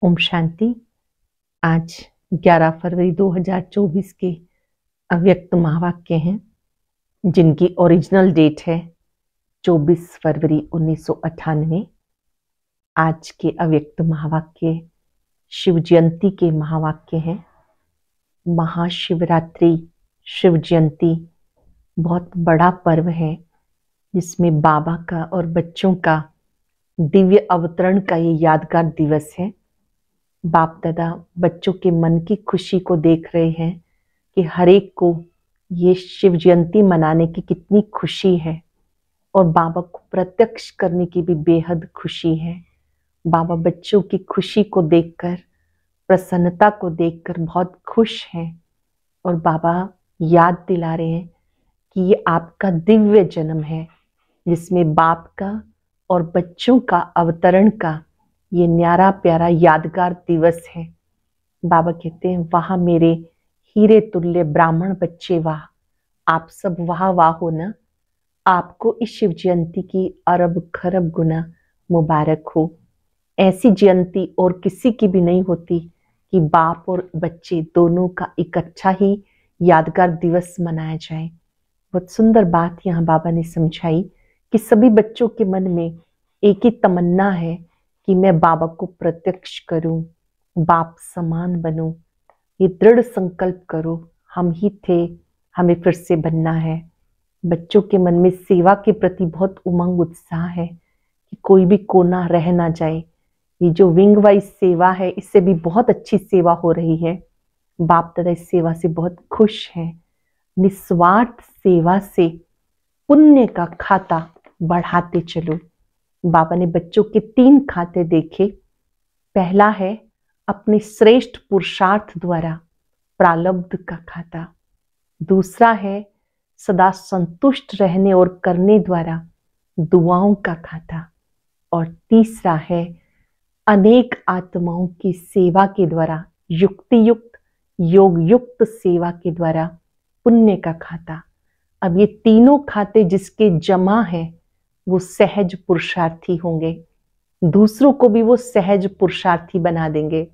ओम शांति। आज 11 फरवरी 2024 के अव्यक्त महावाक्य हैं जिनकी ओरिजिनल डेट है 24 फरवरी 1998। आज के अव्यक्त महावाक्य शिव जयंती के महावाक्य हैं। महाशिवरात्रि शिव जयंती बहुत बड़ा पर्व है जिसमें बाबा का और बच्चों का दिव्य अवतरण का ये यादगार दिवस है। बाप दादा बच्चों के मन की खुशी को देख रहे हैं कि हर एक को ये शिव जयंती मनाने की कितनी खुशी है और बाबा को प्रत्यक्ष करने की भी बेहद खुशी है। बाबा बच्चों की खुशी को देखकर, प्रसन्नता को देखकर बहुत खुश हैं और बाबा याद दिला रहे हैं कि ये आपका दिव्य जन्म है जिसमें बाप का और बच्चों का अवतरण का ये न्यारा प्यारा यादगार दिवस है। बाबा कहते हैं वहां मेरे हीरे तुल्य ब्राह्मण बच्चे वाह, आप सब वाह वाह हो ना। आपको इस शिव जयंती की अरब खरब गुना मुबारक हो। ऐसी जयंती और किसी की भी नहीं होती कि बाप और बच्चे दोनों का इकट्ठा ही यादगार दिवस मनाया जाए। बहुत सुंदर बात यहाँ बाबा ने समझाई कि सभी बच्चों के मन में एक ही तमन्ना है कि मैं बाबा को प्रत्यक्ष करूं, बाप समान बनूं। ये दृढ़ संकल्प करो, हम ही थे, हमें फिर से बनना है। बच्चों के मन में सेवा के प्रति बहुत उमंग उत्साह है कि कोई भी कोना रह ना जाए। ये जो विंग वाइज सेवा है इससे भी बहुत अच्छी सेवा हो रही है। बाप दादा इस सेवा से बहुत खुश हैं। निस्वार्थ सेवा से पुण्य का खाता बढ़ाते चलो। बाबा ने बच्चों के 3 खाते देखे। पहला है अपने श्रेष्ठ पुरुषार्थ द्वारा प्रारब्ध का खाता। दूसरा है सदा संतुष्ट रहने और करने द्वारा दुआओं का खाता। और तीसरा है अनेक आत्माओं की सेवा के द्वारा युक्ति युक्त योग युक्त सेवा के द्वारा पुण्य का खाता। अब ये तीनों खाते जिसके जमा है वो सहज पुरुषार्थी होंगे, दूसरों को भी वो सहज पुरुषार्थी बना देंगे।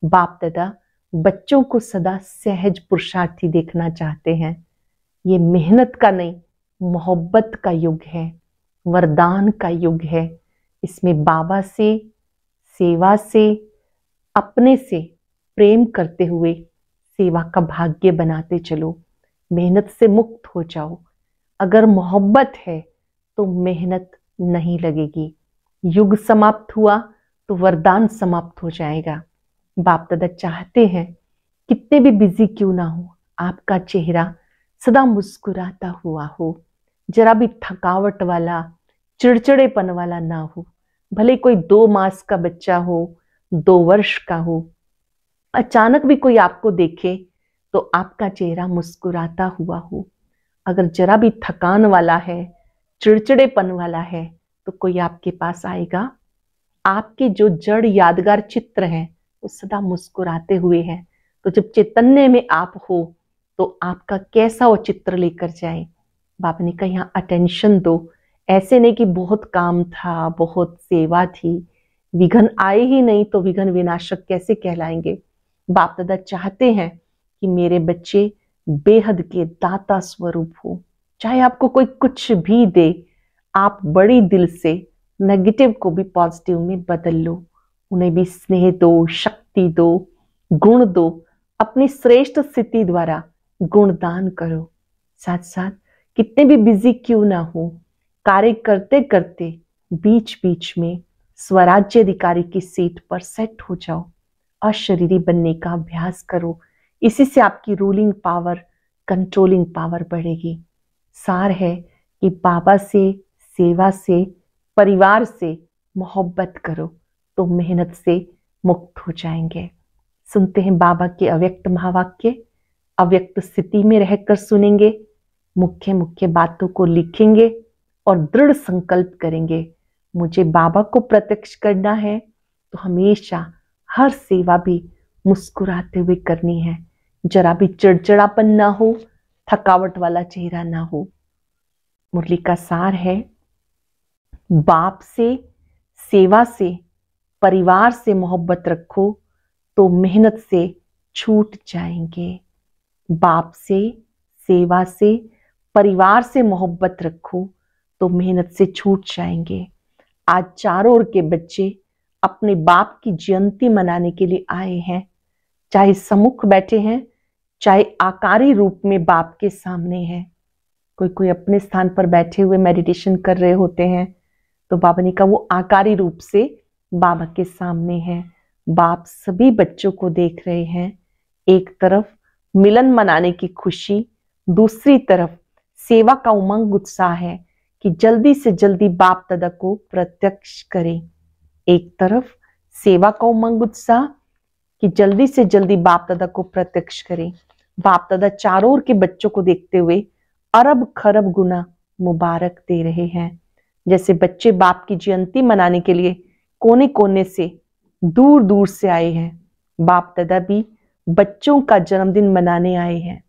बाप दादा बच्चों को सदा सहज पुरुषार्थी देखना चाहते हैं। ये मेहनत का नहीं, मोहब्बत का युग है, वरदान का युग है। इसमें बाबा से, सेवा से, अपने से प्रेम करते हुए सेवा का भाग्य बनाते चलो। मेहनत से मुक्त हो जाओ। अगर मोहब्बत है तो मेहनत नहीं लगेगी। युग समाप्त हुआ तो वरदान समाप्त हो जाएगा। बाप दादा चाहते हैं कितने भी बिजी क्यों ना हो, आपका चेहरा सदा मुस्कुराता हुआ हो, जरा भी थकावट वाला, चिड़चिड़ेपन वाला ना हो। भले कोई 2 मास का बच्चा हो, 2 वर्ष का हो, अचानक भी कोई आपको देखे तो आपका चेहरा मुस्कुराता हुआ हो। अगर जरा भी थकान वाला है, चिड़चिड़ेपन वाला है तो कोई आपके पास आएगा। आपके जो जड़ यादगार चित्र हैं वो सदा मुस्कुराते हुए हैं। तो जब चैतन्य में आप हो तो आपका कैसा वो चित्र लेकर जाए। बाबा ने कहा यहाँ अटेंशन दो। ऐसे नहीं कि बहुत काम था, बहुत सेवा थी, विघ्न आए ही नहीं तो विघ्न विनाशक कैसे कहलाएंगे। बाप दादा चाहते हैं कि मेरे बच्चे बेहद के दाता स्वरूप हो। चाहे आपको कोई कुछ भी दे, आप बड़ी दिल से नेगेटिव को भी पॉजिटिव में बदल लो। उन्हें भी स्नेह दो, शक्ति दो, गुण दो। अपनी श्रेष्ठ स्थिति द्वारा गुणदान करो। साथ साथ कितने भी बिजी क्यों ना हो, कार्य करते करते बीच बीच में स्वराज्य अधिकारी की सीट पर सेट हो जाओ। अशरीरी बनने का अभ्यास करो। इसी से आपकी रूलिंग पावर, कंट्रोलिंग पावर बढ़ेगी। सार है कि बाबा से, सेवा से, परिवार से मोहब्बत करो तो मेहनत से मुक्त हो जाएंगे। सुनते हैं बाबा के अव्यक्त महावाक्य। अव्यक्त स्थिति में रहकर सुनेंगे, मुख्य मुख्य बातों को लिखेंगे और दृढ़ संकल्प करेंगे। मुझे बाबा को प्रत्यक्ष करना है तो हमेशा हर सेवा भी मुस्कुराते हुए करनी है। जरा भी चिड़चिड़ापन ना हो, थकावट वाला चेहरा ना हो। मुरली का सार है बाप से, सेवा से, परिवार से मोहब्बत रखो तो मेहनत से छूट जाएंगे। बाप से, सेवा से, परिवार से मोहब्बत रखो तो मेहनत से छूट जाएंगे। आज चारों ओर के बच्चे अपने बाप की जयंती मनाने के लिए आए हैं, चाहे सम्मुख बैठे हैं, चाहे आकारी रूप में बाप के सामने हैं। कोई कोई अपने स्थान पर बैठे हुए मेडिटेशन कर रहे होते हैं, तो बाबा ने कहा वो आकारी रूप से बाबा के सामने है। बाप सभी बच्चों को देख रहे हैं। एक तरफ मिलन मनाने की खुशी, दूसरी तरफ सेवा का उमंग उत्साह है कि जल्दी से जल्दी बाप दादा को प्रत्यक्ष करें। एक तरफ सेवा का उमंग उत्साह कि जल्दी से जल्दी बाप दादा को प्रत्यक्ष करें। बाप दादा चारों ओर के बच्चों को देखते हुए अरब खरब गुना मुबारक दे रहे हैं। जैसे बच्चे बाप की जयंती मनाने के लिए कोने कोने से, दूर दूर से आए हैं, बाप दादा भी बच्चों का जन्मदिन मनाने आए हैं।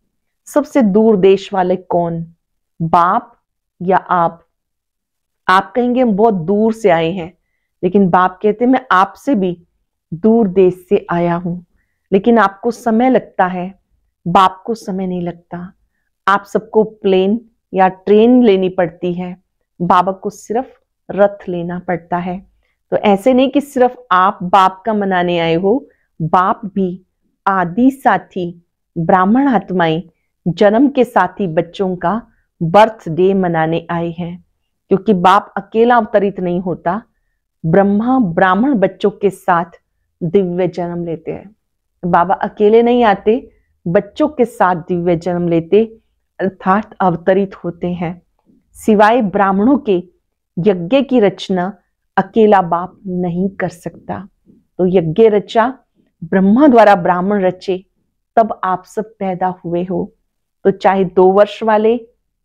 सबसे दूर देश वाले कौन, बाप या आप? आप कहेंगे हम बहुत दूर से आए हैं, लेकिन बाप कहते मैं आपसे भी दूर देश से आया हूं। लेकिन आपको समय लगता है, बाप को समय नहीं लगता। आप सबको प्लेन या ट्रेन लेनी पड़ती है, बाबा को सिर्फ रथ लेना पड़ता है। तो ऐसे नहीं कि सिर्फ आप बाप का मनाने आए हो, बाप भी आदि साथी ब्राह्मण आत्माएं जन्म के साथी बच्चों का बर्थडे मनाने आए हैं। क्योंकि बाप अकेला अवतरित नहीं होता, ब्रह्मा ब्राह्मण बच्चों के साथ दिव्य जन्म लेते हैं। बाबा अकेले नहीं आते, बच्चों के साथ दिव्य जन्म लेते अर्थात अवतरित होते हैं। सिवाय ब्राह्मणों के यज्ञ की रचना अकेला बाप नहीं कर सकता। तो यज्ञ रचा, ब्रह्मा द्वारा ब्राह्मण रचे, तब आप सब पैदा हुए हो। तो चाहे 2 वर्ष वाले,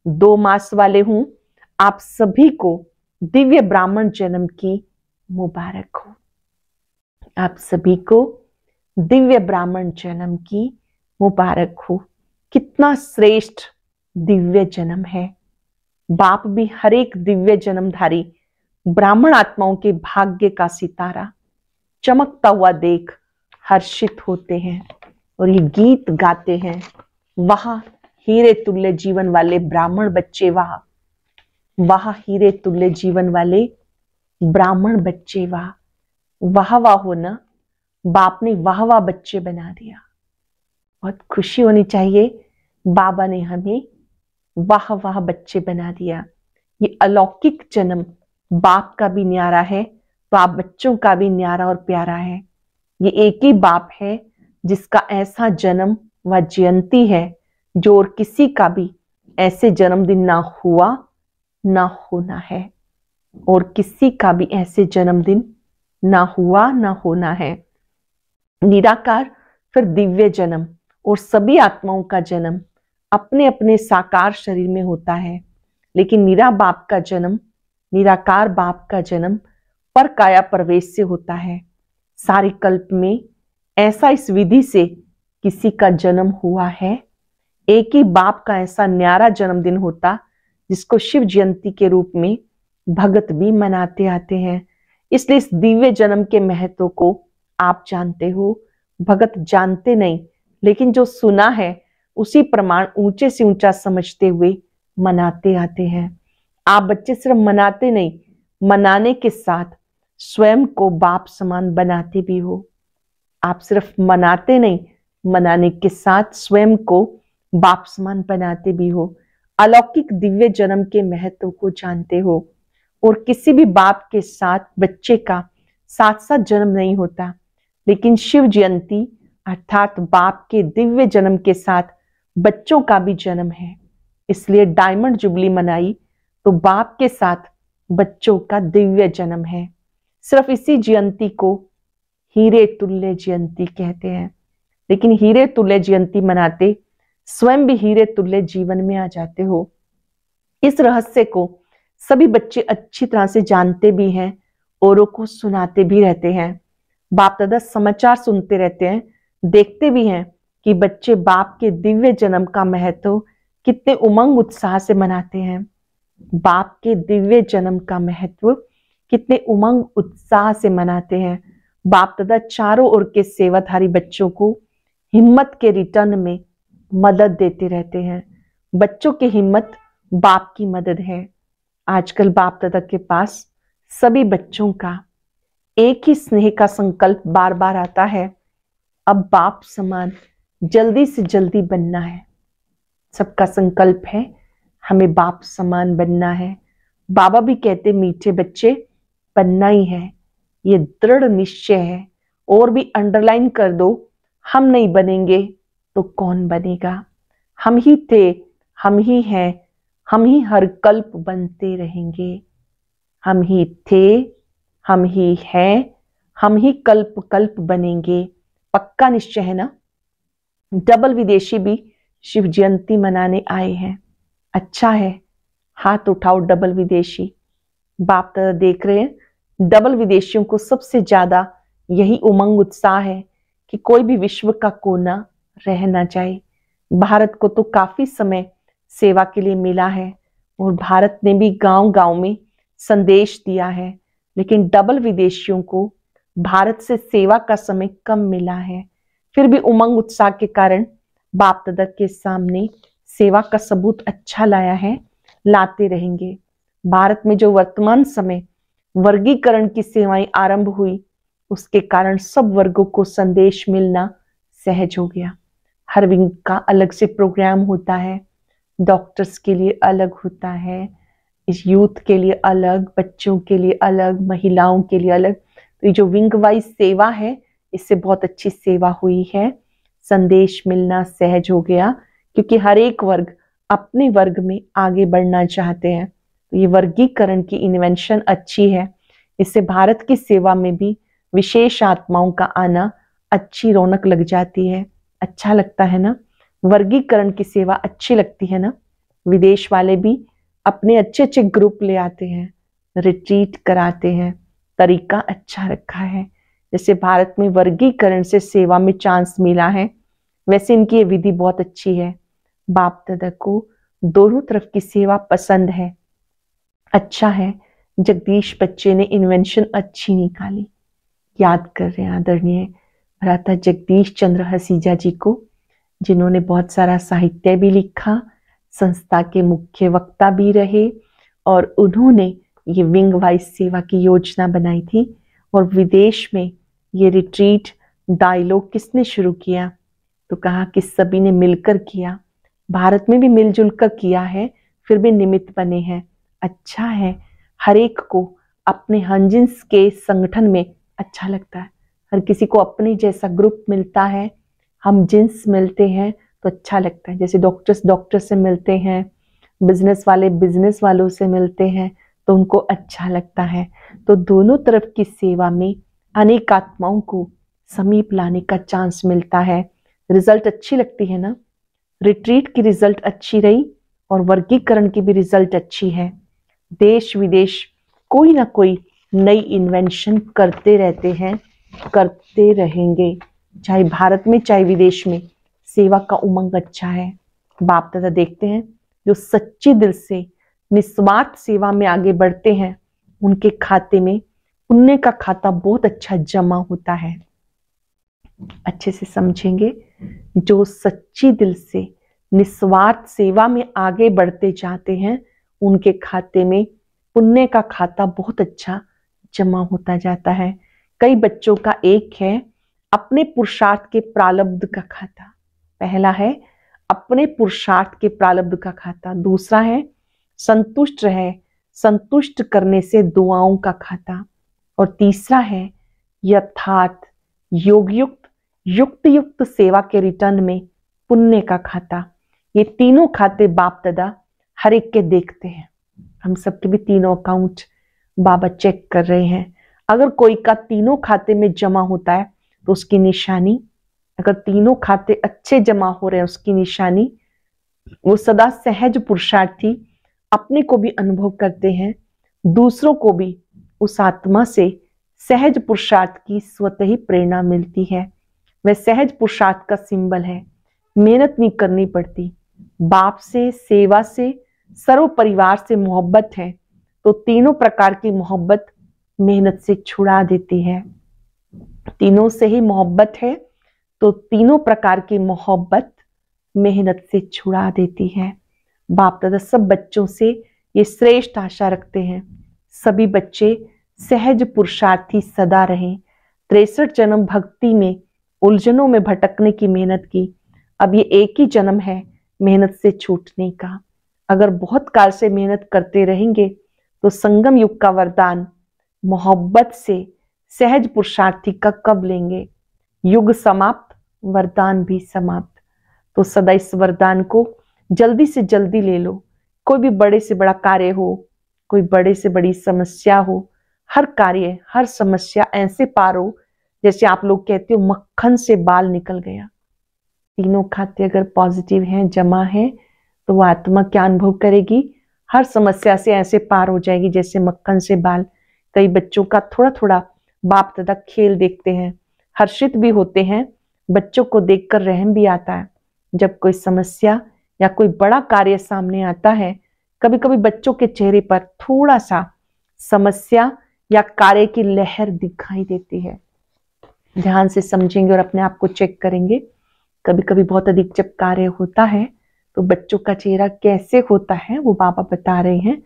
2 मास वाले हों, आप सभी को दिव्य ब्राह्मण जन्म की मुबारक हो। आप सभी को दिव्य ब्राह्मण जन्म की मुबारक हो। कितना श्रेष्ठ दिव्य जन्म है। बाप भी हर एक दिव्य जन्मधारी ब्राह्मण आत्माओं के भाग्य का सितारा चमकता हुआ देख हर्षित होते हैं और ये गीत गाते हैं, वहां हीरे तुल्य जीवन वाले ब्राह्मण बच्चे, वहां हीरे तुल्य जीवन वाले ब्राह्मण बच्चे, वाह वाह हो ना। बाप ने वाह वाह बच्चे बना दिया। बहुत खुशी होनी चाहिए, बाबा ने हमें वाह वाह बच्चे बना दिया। ये अलौकिक जन्म बाप का भी न्यारा है, तो आप बच्चों का भी न्यारा और प्यारा है। ये एक ही बाप है जिसका ऐसा जन्म व जयंती है जो और किसी का भी ऐसे जन्मदिन ना हुआ ना होना है, और किसी का भी ऐसे जन्मदिन ना हुआ ना होना है। निराकार फिर दिव्य जन्म और सभी आत्माओं का जन्म अपने अपने साकार शरीर में होता है, लेकिन निरा बाप का जन्म, निराकार बाप का जन्म पर काया प्रवेश से होता है। सारे कल्प में ऐसा इस विधि से किसी का जन्म हुआ है? एक ही बाप का ऐसा न्यारा जन्मदिन होता जिसको शिव जयंती के रूप में भगत भी मनाते आते हैं। इसलिए इस दिव्य जन्म के महत्व को आप जानते हो, भगत जानते नहीं, लेकिन जो सुना है उसी प्रमाण ऊंचे से ऊंचा समझते हुए मनाते आते हैं। आप बच्चे सिर्फ मनाते नहीं, मनाने के साथ स्वयं को बाप समान बनाते भी हो। आप सिर्फ मनाते नहीं, मनाने के साथ स्वयं को बाप समान बनाते भी हो। अलौकिक दिव्य जन्म के महत्व को जानते हो, और किसी भी बाप के साथ बच्चे का साथ साथ जन्म नहीं होता, लेकिन शिव जयंती अर्थात बाप के दिव्य जन्म के साथ बच्चों का भी जन्म है। इसलिए डायमंड जुबली मनाई तो बाप के साथ बच्चों का दिव्य जन्म है। सिर्फ इसी जयंती को हीरे तुल्य जयंती कहते हैं। लेकिन हीरे तुल्य जयंती मनाते स्वयं भी हीरे तुल्य जीवन में आ जाते हो। इस रहस्य को सभी बच्चे अच्छी तरह से जानते भी हैं, औरों को सुनाते भी रहते हैं। बाप दादा समाचार सुनते रहते हैं, देखते भी हैं कि बच्चे बाप के दिव्य जन्म का महत्व कितने उमंग उत्साह से मनाते हैं। बाप के दिव्य जन्म का महत्व कितने उमंग उत्साह से मनाते हैं। बाप दादा चारों ओर के सेवाधारी बच्चों को हिम्मत के रिटर्न में मदद देते रहते हैं। बच्चों की हिम्मत बाप की मदद है। आजकल बाप दादा के पास सभी बच्चों का एक ही स्नेह का संकल्प बार बार आता है, अब बाप समान जल्दी से जल्दी बनना है। सबका संकल्प है हमें बाप समान बनना है। बाबा भी कहते मीठे बच्चे बनना ही है, ये दृढ़ निश्चय है। और भी अंडरलाइन कर दो, हम नहीं बनेंगे तो कौन बनेगा। हम ही थे, हम ही हैं, हम ही हर कल्प बनते रहेंगे। हम ही थे, हम ही हैं, हम ही कल्प कल्प बनेंगे। पक्का निश्चय है ना। डबल विदेशी भी शिव जयंती मनाने आए हैं। अच्छा है, हाथ उठाओ डबल विदेशी। बाप दादा देख रहे हैं डबल विदेशियों को सबसे ज्यादा यही उमंग उत्साह है कि कोई भी विश्व का कोना रह ना जाए। भारत को तो काफी समय सेवा के लिए मिला है और भारत ने भी गांव गांव में संदेश दिया है, लेकिन डबल विदेशियों को भारत से सेवा का समय कम मिला है। फिर भी उमंग उत्साह के कारण बाप दादा के सामने सेवा का सबूत अच्छा लाया है, लाते रहेंगे। भारत में जो वर्तमान समय वर्गीकरण की सेवाएं आरंभ हुई, उसके कारण सब वर्गों को संदेश मिलना सहज हो गया। हर विंग का अलग से प्रोग्राम होता है, डॉक्टर्स के लिए अलग होता है, इस यूथ के लिए अलग, बच्चों के लिए अलग, महिलाओं के लिए अलग। तो ये जो विंग वाइज सेवा है, इससे बहुत अच्छी सेवा हुई है। संदेश मिलना सहज हो गया क्योंकि हर एक वर्ग अपने वर्ग में आगे बढ़ना चाहते हैं। तो ये वर्गीकरण की इन्वेंशन अच्छी है। इससे भारत की सेवा में भी विशेष आत्माओं का आना अच्छी रौनक लग जाती है। अच्छा लगता है ना, वर्गीकरण की सेवा अच्छी लगती है ना। विदेश वाले भी अपने अच्छे अच्छे ग्रुप ले आते हैं, रिट्रीट कराते हैं, तरीका अच्छा रखा है। जैसे भारत में वर्गीकरण से सेवा में चांस मिला है, वैसे इनकी ये विधि बहुत अच्छी है। बाप दादा को दोनों तरफ की सेवा पसंद है। अच्छा है, जगदीश बच्चे ने इन्वेंशन अच्छी निकाली। याद कर रहे हैं आदरणीय भ्राता जगदीश चंद्र हसीजा जी को, जिन्होंने बहुत सारा साहित्य भी लिखा, संस्था के मुख्य वक्ता भी रहे और उन्होंने ये विंग वाइज सेवा की योजना बनाई थी। और विदेश में ये रिट्रीट डायलॉग किसने शुरू किया, तो कहा कि सभी ने मिलकर किया। भारत में भी मिलजुल कर किया है, फिर भी निमित्त बने हैं। अच्छा है, हर एक को अपने हंजिन्स के संगठन में अच्छा लगता है। हर किसी को अपने जैसा ग्रुप मिलता है, हम जिन्स मिलते हैं तो अच्छा लगता है। जैसे डॉक्टर्स डॉक्टर से मिलते हैं, बिजनेस वाले बिजनेस वालों से मिलते हैं तो उनको अच्छा लगता है। तो दोनों तरफ की सेवा में अनेक आत्माओं को समीप लाने का चांस मिलता है। रिजल्ट अच्छी लगती है ना। रिट्रीट की रिजल्ट अच्छी रही और वर्गीकरण की भी रिजल्ट अच्छी है। देश विदेश कोई ना कोई नई इन्वेंशन करते रहते हैं, करते रहेंगे। चाहे भारत में चाहे विदेश में सेवा का उमंग अच्छा है। बाप दादा देखते हैं जो सच्चे दिल से निस्वार्थ सेवा में आगे बढ़ते हैं, उनके खाते में पुण्य का खाता बहुत अच्छा जमा होता है। अच्छे से समझेंगे, जो सच्ची दिल से निस्वार्थ सेवा में आगे बढ़ते जाते हैं, उनके खाते में पुण्य का खाता बहुत अच्छा जमा होता जाता है। कई बच्चों का एक है अपने पुरुषार्थ के प्रारब्ध का खाता। पहला है अपने पुरुषार्थ के प्रारब्ध का खाता, दूसरा है संतुष्ट रहे, संतुष्ट करने से दुआओं का खाता, और तीसरा है यथार्थ योगयुक्त युक्त युक्त सेवा के रिटर्न में पुण्य का खाता। ये तीनों खाते बाप दादा हर एक के देखते हैं। हम सबके भी तीनों अकाउंट बाबा चेक कर रहे हैं। अगर कोई का तीनों खाते में जमा होता है तो उसकी निशानी, अगर तीनों खाते अच्छे जमा हो रहे हैं उसकी निशानी, वो सदा सहज पुरुषार्थी अपने को भी अनुभव करते हैं, दूसरों को भी उस आत्मा से सहज पुरुषार्थ की स्वतः ही प्रेरणा मिलती है। वह सहज पुरुषार्थ का सिंबल है। मेहनत नहीं करनी पड़ती। बाप से, सेवा से, सर्व परिवार से मोहब्बत है तो तीनों प्रकार की मोहब्बत मेहनत से छुड़ा देती है। तीनों से ही मोहब्बत है, तो तीनों प्रकार की मोहब्बत मेहनत से छुड़ा देती है। बाप दादा सब बच्चों से ये श्रेष्ठ आशा रखते हैं, सभी बच्चे सहज पुरुषार्थी सदा रहें। 63 जन्म भक्ति में उलझनों में भटकने की मेहनत की, अब ये एक ही जन्म है मेहनत से छूटने का। अगर बहुत काल से मेहनत करते रहेंगे तो संगम युग का वरदान मोहब्बत से सहज पुरुषार्थी का कब लेंगे। युग समाप्त, वरदान भी समाप्त। तो सदा इस वरदान को जल्दी से जल्दी ले लो। कोई भी बड़े से बड़ा कार्य हो, कोई बड़े से बड़ी समस्या हो, हर कार्य हर समस्या ऐसे पार हो जैसे आप लोग कहते हो मक्खन से बाल निकल गया। तीनों खाते अगर पॉजिटिव हैं, जमा है, तो वो आत्मा क्या अनुभव करेगी, हर समस्या से ऐसे पार हो जाएगी जैसे मक्खन से बाल। कई बच्चों का थोड़ा थोड़ा बाप दादा खेल देखते हैं, हर्षित भी होते हैं, बच्चों को देखकर रहम भी आता है। जब कोई समस्या या कोई बड़ा कार्य सामने आता है, कभी कभी बच्चों के चेहरे पर थोड़ा सा समस्या या कार्य की लहर दिखाई देती है। ध्यान से समझेंगे और अपने आप को चेक करेंगे। कभी कभी बहुत अधिक जब कार्य होता है तो बच्चों का चेहरा कैसे होता है वो बाबा बता रहे हैं,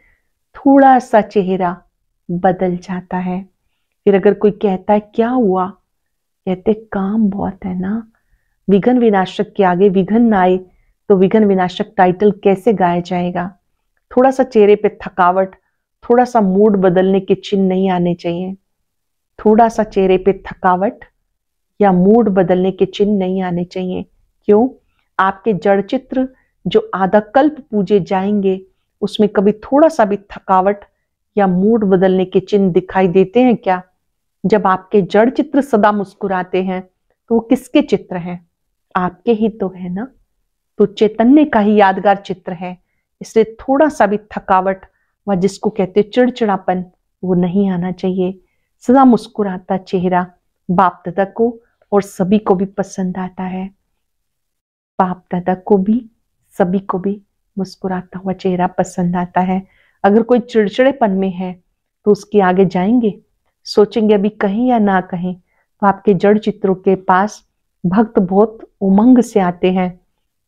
थोड़ा सा चेहरा बदल जाता है। फिर अगर कोई कहता है क्या हुआ, कहते काम बहुत है ना, विघ्न विनाशक के आगे विघ्न ना आए तो विघ्न विनाशक टाइटल कैसे गाया जाएगा। थोड़ा सा चेहरे पे थकावट, थोड़ा सा मूड बदलने के चिन्ह नहीं आने चाहिए। थोड़ा सा चेहरे पे थकावट या मूड बदलने के चिन्ह नहीं आने चाहिए। क्यों? आपके जड़ चित्र जो आधा कल्प पूजे जाएंगे उसमें कभी थोड़ा सा भी थकावट या मूड बदलने के चिन्ह दिखाई देते हैं क्या? जब आपके जड़ चित्र सदा मुस्कुराते हैं तो वो किसके चित्र हैं? आपके ही तो है ना। तो चैतन्य का ही यादगार चित्र है, इसलिए थोड़ा सा भी थकावट व जिसको कहते चिड़चिड़ापन वो नहीं आना चाहिए। सदा मुस्कुराता चेहरा बाप दादा को और सभी को भी पसंद आता है। बाप दादा को भी सभी को भी मुस्कुराता हुआ चेहरा पसंद आता है। अगर कोई चिड़चिड़ेपन में है तो उसके आगे जाएंगे, सोचेंगे अभी कहीं या ना कहीं, तो आपके जड़ चित्रों के पास भक्त बहुत उमंग से आते हैं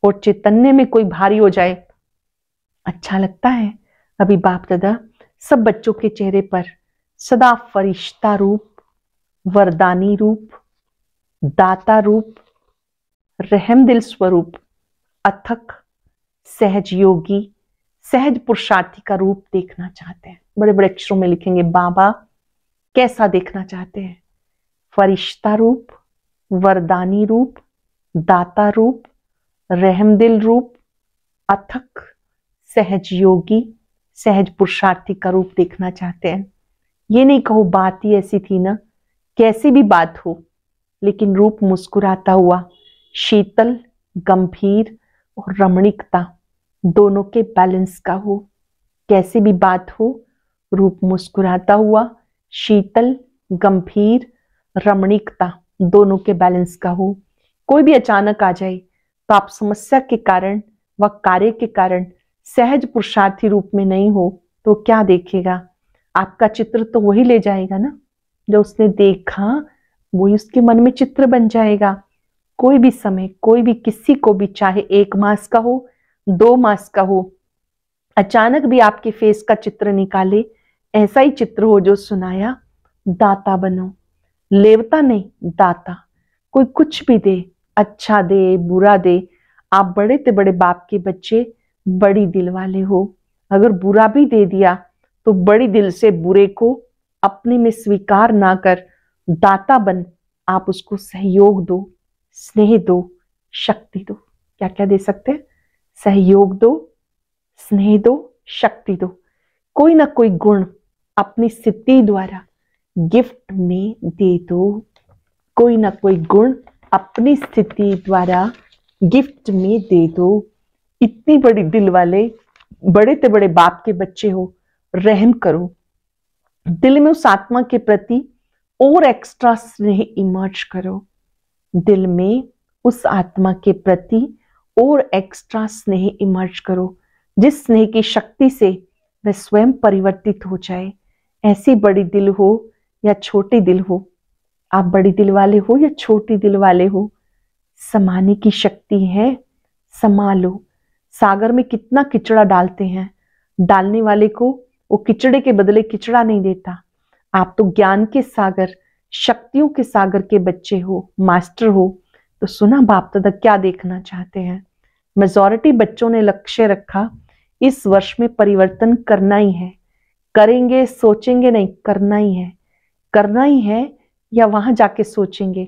और चैतन्य में कोई भारी हो जाए अच्छा लगता है। अभी बाप दादा सब बच्चों के चेहरे पर सदा फरिश्ता रूप, वरदानी रूप, दाता रूप, रहमदिल स्वरूप, अथक सहज योगी, सहज पुरुषार्थी का रूप देखना चाहते हैं। बड़े बड़े अक्षरों में लिखेंगे बाबा कैसा देखना चाहते हैं। फरिश्ता रूप, वरदानी रूप, दाता रूप, रहमदिल रूप, अथक सहज योगी, सहज पुरुषार्थी का रूप देखना चाहते हैं। ये नहीं कहो बात ही ऐसी थी ना, कैसी भी बात हो, लेकिन रूप मुस्कुराता हुआ, शीतल, गंभीर और रमणीकता दोनों के बैलेंस का हो। कैसी भी बात हो, रूप मुस्कुराता हुआ, शीतल, गंभीर, रमणीकता दोनों के बैलेंस का हो। कोई भी अचानक आ जाए तो आप समस्या के कारण व कार्य के कारण सहज पुरुषार्थी रूप में नहीं हो तो क्या देखेगा? आपका चित्र तो वही ले जाएगा ना, जो उसने देखा वही उसके मन में चित्र बन जाएगा। कोई भी समय, कोई भी किसी को भी, चाहे 1 मास का हो, 2 मास का हो, अचानक भी आपके फेस का चित्र निकाले, ऐसा ही चित्र हो जो सुनाया, दाता बनो। लेवता नहीं, दाता। कोई कुछ भी दे, अच्छा दे, बुरा दे, आप बड़े से बड़े बाप के बच्चे, बड़ी दिल वाले हो। अगर बुरा भी दे दिया तो बड़ी दिल से बुरे को अपने में स्वीकार ना कर दाता बन, आप उसको सहयोग दो, स्नेह दो, शक्ति दो। क्या क्या दे सकते हैं? सहयोग दो, स्नेह दो, शक्ति दो। कोई ना कोई गुण अपनी स्थिति द्वारा गिफ्ट में दे दो। कोई ना कोई गुण अपनी स्थिति द्वारा गिफ्ट में दे दो। इतनी बड़ी दिल वाले बड़े से बड़े बाप के बच्चे हो, रहम करो। दिल में उस आत्मा के प्रति और एक्स्ट्रा स्नेह इमर्ज करो। दिल में उस आत्मा के प्रति और एक्स्ट्रा स्नेह इमर्ज करो, जिस स्नेह की शक्ति से वह स्वयं परिवर्तित हो जाए। ऐसी बड़ी दिल हो या छोटी दिल हो, आप बड़ी दिल वाले हो या छोटी दिल वाले हो, समाने की शक्ति है, संभालो। सागर में कितना किचड़ा डालते हैं, डालने वाले को वो किचड़े के बदले किचड़ा नहीं देता। आप तो ज्ञान के सागर, शक्तियों के सागर के बच्चे हो, मास्टर हो। तो सुना बाप दादा क्या देखना चाहते हैं। मेजॉरिटी बच्चों ने लक्ष्य रखा इस वर्ष में परिवर्तन करना ही है, करेंगे सोचेंगे नहीं, करना ही है। करना ही है या वहां जाके सोचेंगे,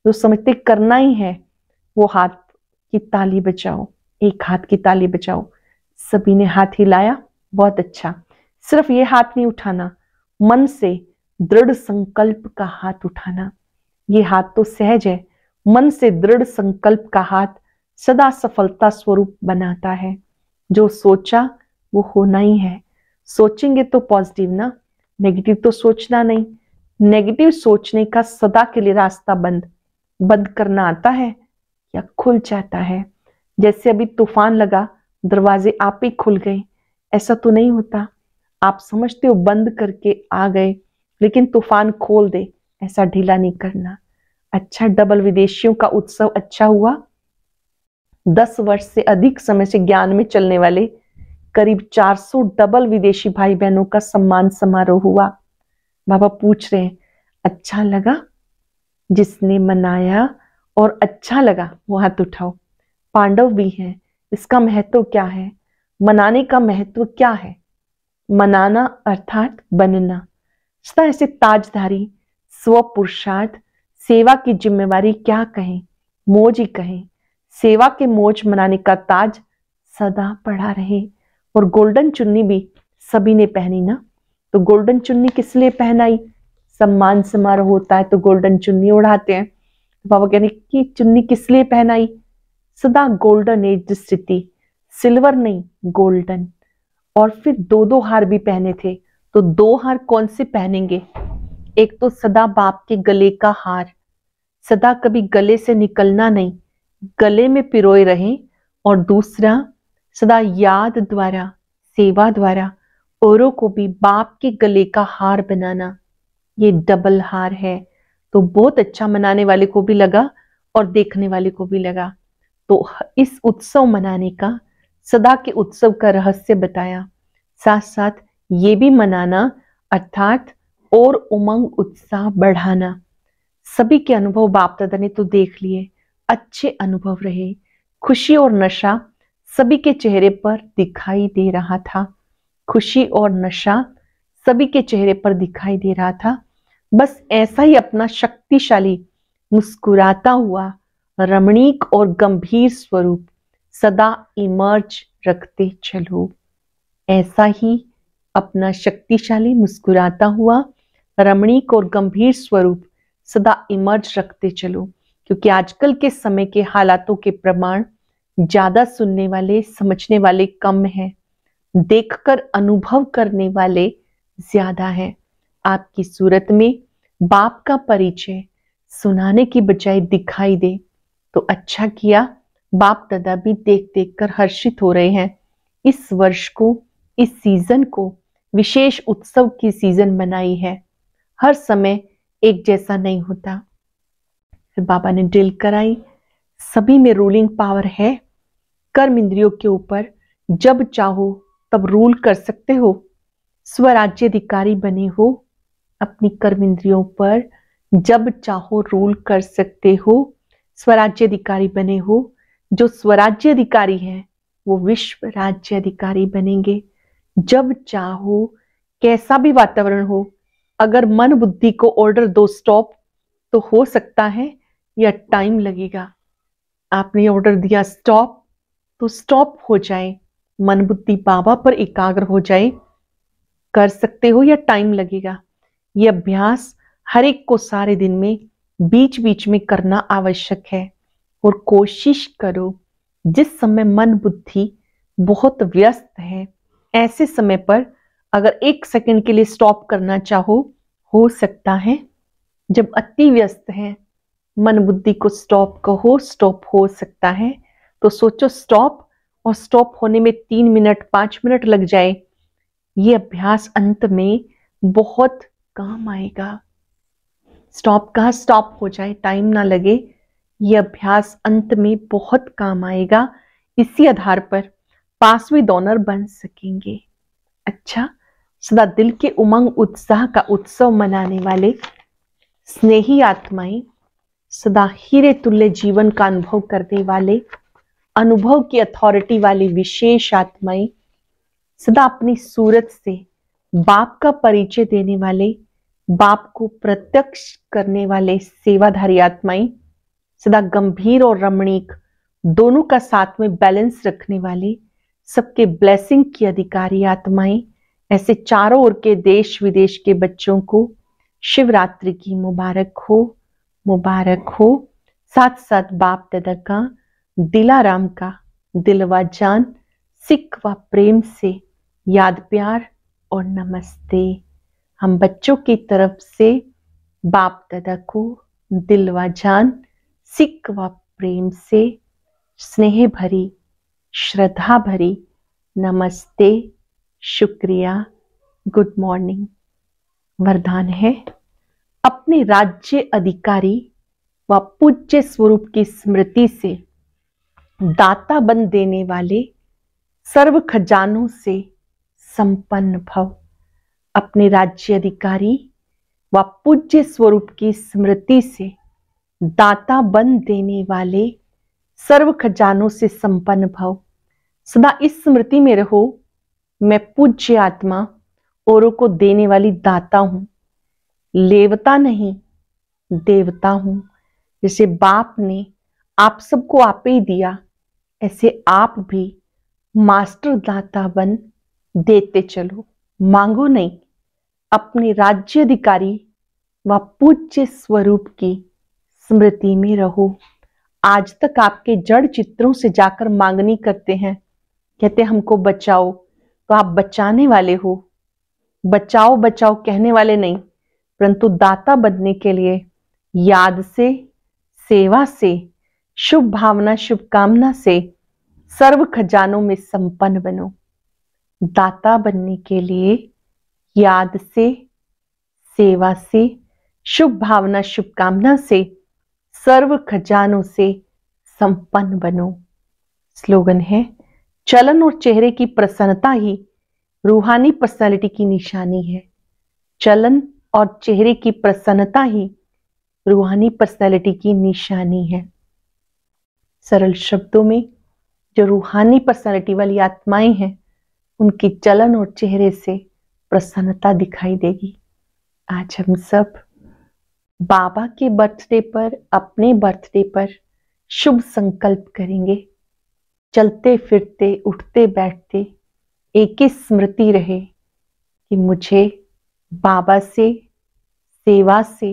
जो समझते करना ही है वो हाथ की ताली बजाओ, एक हाथ की ताली बजाओ। सभी ने हाथ हिलाया, बहुत अच्छा। सिर्फ ये हाथ नहीं उठाना, मन से दृढ़ संकल्प का हाथ उठाना। ये हाथ तो सहज है, मन से दृढ़ संकल्प का हाथ सदा सफलता स्वरूप बनाता है। जो सोचा वो होना ही है। सोचेंगे तो पॉजिटिव ना, नेगेटिव तो सोचना नहीं। नेगेटिव सोचने का सदा के लिए रास्ता बंद करना आता है या खुल जाता है। जैसे अभी तूफान लगा, दरवाजे आप ही खुल गए, ऐसा तो नहीं होता। आप समझते हो बंद करके आ गए, लेकिन तूफान खोल दे, ऐसा ढीला नहीं करना। अच्छा, डबल विदेशियों का उत्सव अच्छा हुआ। 10 वर्ष से अधिक समय से ज्ञान में चलने वाले करीब 400 डबल विदेशी भाई बहनों का सम्मान समारोह हुआ। बाबा पूछ रहे हैं, अच्छा लगा? जिसने मनाया और अच्छा लगा वो हाथ उठाओ। पांडव भी हैं, इसका महत्व क्या है? मनाने का महत्व क्या है? मनाना अर्थात बनना। सदा ऐसे ताजधारी, स्व पुरुषार्थ, सेवा की जिम्मेवारी क्या कहें, मौज ही कहें। सेवा के मौज मनाने का ताज सदा पड़ा रहे। और गोल्डन चुन्नी भी सभी ने पहनी ना। तो गोल्डन चुन्नी किस लिए पहनाई? सम्मान समारोह होता है तो गोल्डन चुन्नी उड़ाते हैं। बाबा कह रहे कि चुन्नी किस लिए पहनाई? सदा गोल्डन एज स्थिति, सिल्वर नहीं गोल्डन। और फिर 2 हार भी पहने थे। तो 2 हार कौन से पहनेंगे? एक तो सदा बाप के गले का हार, सदा कभी गले से निकलना नहीं, गले में पिरोए रहें। और दूसरा सदा याद द्वारा, सेवा द्वारा औरों को भी बाप के गले का हार बनाना। ये डबल हार है। तो बहुत अच्छा मनाने वाले को भी लगा और देखने वाले को भी लगा। तो इस उत्सव मनाने का, सदा के उत्सव का रहस्य बताया। साथ साथ ये भी मनाना अर्थात और उमंग उत्साह बढ़ाना। सभी के अनुभव बाप दादा ने तो देख लिए, अच्छे अनुभव रहे। खुशी और नशा सभी के चेहरे पर दिखाई दे रहा था। खुशी और नशा सभी के चेहरे पर दिखाई दे रहा था। बस ऐसा ही अपना शक्तिशाली, मुस्कुराता हुआ, रमणीक और गंभीर स्वरूप सदा इमर्ज रखते चलो। ऐसा ही अपना शक्तिशाली, मुस्कुराता हुआ, रमणीक और गंभीर स्वरूप सदा इमर्ज रखते चलो। क्योंकि आजकल के समय के हालातों के प्रमाण ज्यादा सुनने वाले, समझने वाले कम हैं, देखकर अनुभव करने वाले ज्यादा हैं। आपकी सूरत में बाप का परिचय सुनाने की बजाय दिखाई दे तो अच्छा किया। बाप दादा भी देख देख कर हर्षित हो रहे हैं। इस वर्ष को, इस सीजन को विशेष उत्सव की सीजन बनाई है। हर समय एक जैसा नहीं होता। फिर बाबा ने ड्रिल कराई, सभी में रूलिंग पावर है। कर्म इंद्रियों के ऊपर जब चाहो तब रूल कर सकते हो। स्वराज्याधिकारी बने हो, अपनी कर्म इंद्रियों पर जब चाहो रूल कर सकते हो। स्वराज्याधिकारी बने हो। जो स्वराज्याधिकारी है वो विश्व राज्याधिकारी बनेंगे। जब चाहो, कैसा भी वातावरण हो, अगर मन बुद्धि को ऑर्डर दो स्टॉप, तो हो सकता है या टाइम लगेगा। आपने ऑर्डर दिया स्टॉप, तो स्टॉप हो जाए, मन बुद्धि बाबा पर एकाग्र हो जाए। कर सकते हो या टाइम लगेगा। यह अभ्यास हर एक को सारे दिन में बीच बीच में करना आवश्यक है। और कोशिश करो, जिस समय मन बुद्धि बहुत व्यस्त है, ऐसे समय पर अगर 1 सेकंड के लिए स्टॉप करना चाहो, हो सकता है। जब अति व्यस्त है, मन बुद्धि को स्टॉप कहो, स्टॉप हो सकता है। तो सोचो स्टॉप, और स्टॉप होने में 3 मिनट 5 मिनट लग जाए, ये अभ्यास अंत में बहुत काम आएगा। स्टॉप कहाँ स्टॉप हो जाए, टाइम ना लगे। ये अभ्यास अंत में बहुत काम आएगा। इसी आधार पर पांचवें डोनर बन सकेंगे। अच्छा, सदा दिल के उमंग उत्साह का उत्सव मनाने वाले स्नेही आत्माएं, सदा हीरे तुल्य जीवन का अनुभव करने वाले, अनुभव की अथॉरिटी वाली विशेष आत्माएं, सदा अपनी सूरत से बाप का परिचय देने वाले, बाप को प्रत्यक्ष करने वाले सेवाधारी आत्माएं, सदा गंभीर और रमणीक दोनों का साथ में बैलेंस रखने वाले, सबके ब्लेसिंग की अधिकारी आत्माएं, ऐसे चारों ओर के देश विदेश के बच्चों को शिवरात्रि की मुबारक हो, मुबारक हो। साथ साथ बाप दादा का, दिलाराम का दिलवा जान, सिख व प्रेम से याद प्यार और नमस्ते। हम बच्चों की तरफ से बाप दादा को दिलवा जान, सिख व प्रेम से स्नेह भरी, श्रद्धा भरी नमस्ते, शुक्रिया, गुड मॉर्निंग। वरदान है, अपने राज्य अधिकारी व पूज्य स्वरूप की स्मृति से दाता बन देने वाले सर्व खजानों से संपन्न भव। अपने राज्य अधिकारी व पूज्य स्वरूप की स्मृति से दाता बन देने वाले सर्व खजानों से संपन्न भव। सदा इस स्मृति में रहो, मैं पूज्य आत्मा औरों को देने वाली दाता हूं, लेवता नहीं देवता हूं। जैसे बाप ने आप सबको आपे ही दिया, ऐसे आप भी मास्टर दाता बन देते चलो। मांगो नहीं, अपने राज्य अधिकारी व पूज्य स्वरूप की स्मृति में रहो। आज तक आपके जड़ चित्रों से जाकर मांगनी करते हैं, कहते हमको बचाओ, तो आप बचाने वाले हो। बचाओ बचाओ कहने वाले नहीं, परंतु दाता बनने के लिए याद से, सेवा से, शुभ भावना शुभकामना से सर्व खजानों में संपन्न बनो। दाता बनने के लिए याद से, सेवा से, शुभ भावना शुभकामना से सर्व खजानों से संपन्न बनो। स्लोगन है, चलन और चेहरे की प्रसन्नता ही रूहानी पर्सनालिटी की निशानी है। चलन और चेहरे की प्रसन्नता ही रूहानी पर्सनालिटी की निशानी है। सरल शब्दों में, जो रूहानी पर्सनालिटी वाली आत्माएं हैं, उनकी चलन और चेहरे से प्रसन्नता दिखाई देगी। आज हम सब बाबा के बर्थडे पर, अपने बर्थडे पर शुभ संकल्प करेंगे। चलते फिरते उठते बैठते एक ही स्मृति रहे कि मुझे बाबा से, सेवा से,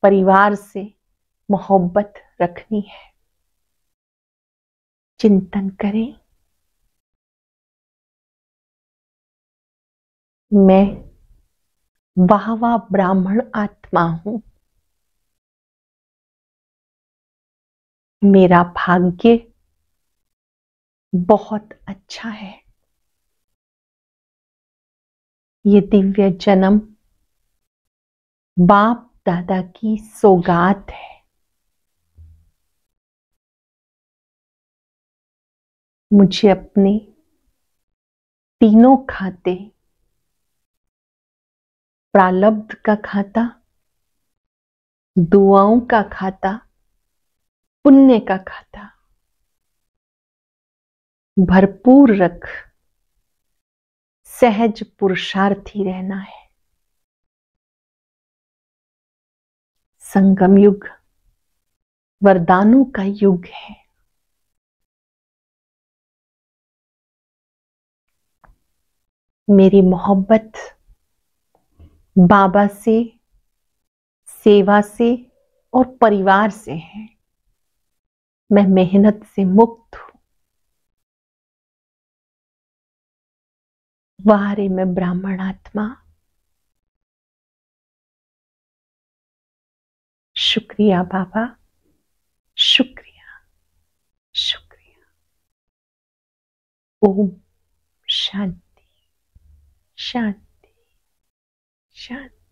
परिवार से मोहब्बत रखनी है। चिंतन करें, मैं वाहवा ब्राह्मण आत्मा हूं। मेरा भाग्य बहुत अच्छा है। ये दिव्य जन्म बाप दादा की सौगात है। मुझे अपने तीनों खाते, प्रारब्ध का खाता, दुआओं का खाता, पुण्य का खाता भरपूर रख सहज पुरुषार्थी रहना है। संगम युग वरदानों का युग है। मेरी मोहब्बत बाबा से, सेवा से और परिवार से है। मैं मेहनत से मुक्त हूं। वाह रे मैं ब्राह्मण आत्मा। शुक्रिया बाबा, शुक्रिया, शुक्रिया। ओम शांति, शांति, शांति।